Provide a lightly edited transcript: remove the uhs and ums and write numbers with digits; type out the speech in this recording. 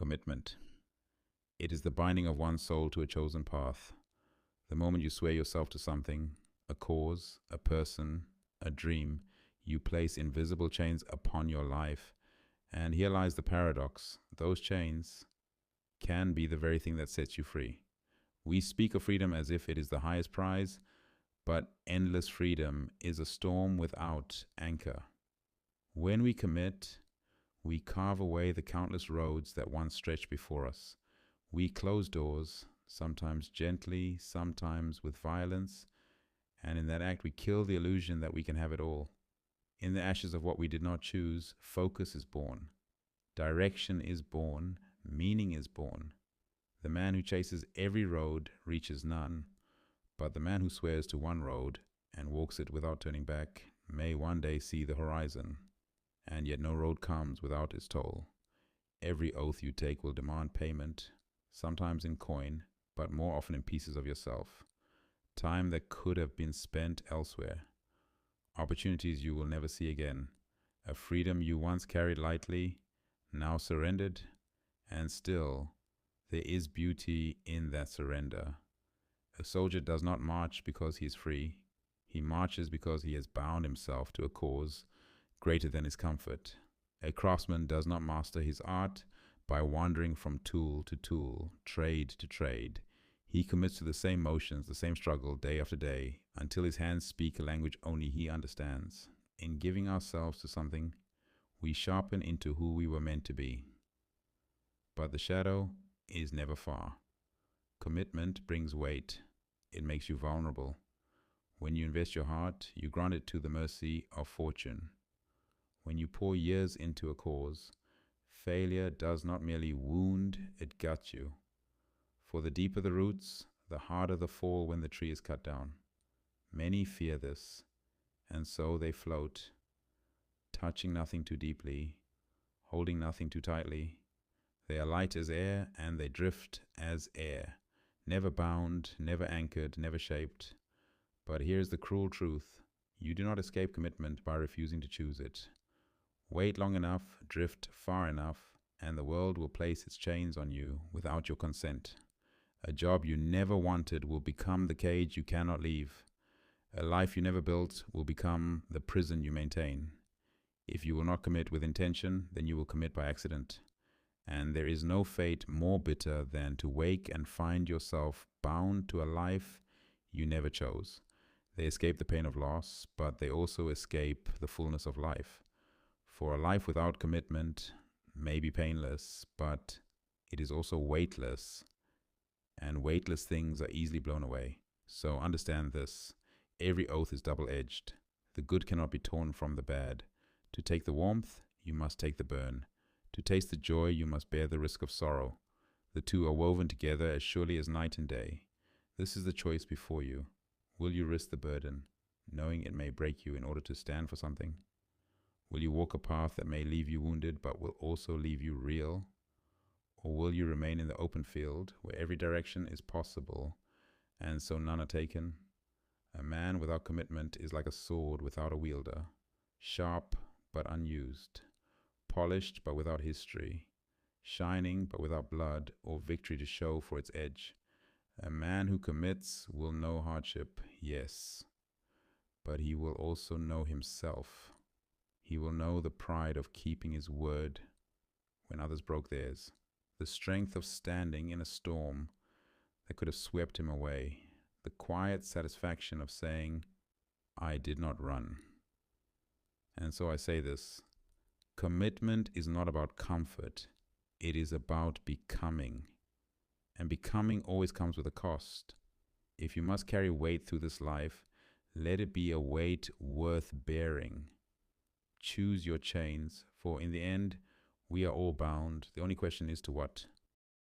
Commitment. It is the binding of one's soul to a chosen path. The moment you swear yourself to something, a cause, a person, a dream, you place invisible chains upon your life. And here lies the paradox. Those chains can be the very thing that sets you free. We speak of freedom as if it is the highest prize, but endless freedom is a storm without anchor. When we commit, we carve away the countless roads that once stretched before us. We close doors, sometimes gently, sometimes with violence, and in that act we kill the illusion that we can have it all. In the ashes of what we did not choose, focus is born. Direction is born, meaning is born. The man who chases every road reaches none, but the man who swears to one road and walks it without turning back may one day see the horizon. And yet no road comes without its toll. Every oath you take will demand payment, sometimes in coin, but more often in pieces of yourself. Time that could have been spent elsewhere. Opportunities you will never see again. A freedom you once carried lightly, now surrendered, and still there is beauty in that surrender. A soldier does not march because he is free. He marches because he has bound himself to a cause greater than his comfort. A craftsman does not master his art by wandering from tool to tool, trade to trade. He commits to the same motions, the same struggle day after day, until his hands speak a language only he understands. In giving ourselves to something, we sharpen into who we were meant to be. But the shadow is never far. Commitment brings weight. It makes you vulnerable. When you invest your heart, you grant it to the mercy of fortune. When you pour years into a cause, failure does not merely wound, it guts you. For the deeper the roots, the harder the fall when the tree is cut down. Many fear this, and so they float, touching nothing too deeply, holding nothing too tightly. They are light as air, and they drift as air, never bound, never anchored, never shaped. But here's the cruel truth. You do not escape commitment by refusing to choose it. Wait long enough, drift far enough, and the world will place its chains on you without your consent. A job you never wanted will become the cage you cannot leave. A life you never built will become the prison you maintain. If you will not commit with intention, then you will commit by accident. And there is no fate more bitter than to wake and find yourself bound to a life you never chose. They escape the pain of loss, but they also escape the fullness of life. For a life without commitment may be painless, but it is also weightless, and weightless things are easily blown away. So understand this. Every oath is double-edged. The good cannot be torn from the bad. To take the warmth, you must take the burn. To taste the joy, you must bear the risk of sorrow. The two are woven together as surely as night and day. This is the choice before you. Will you risk the burden, knowing it may break you in order to stand for something? Will you walk a path that may leave you wounded but will also leave you real? Or will you remain in the open field where every direction is possible and so none are taken? A man without commitment is like a sword without a wielder, sharp but unused, polished but without history, shining but without blood or victory to show for its edge. A man who commits will know hardship, yes, but he will also know himself. He will know the pride of keeping his word when others broke theirs, the strength of standing in a storm that could have swept him away, the quiet satisfaction of saying, I did not run. And so I say this, commitment is not about comfort, it is about becoming. And becoming always comes with a cost. If you must carry weight through this life, let it be a weight worth bearing. Choose your chains, for in the end, we are all bound. The only question is to what?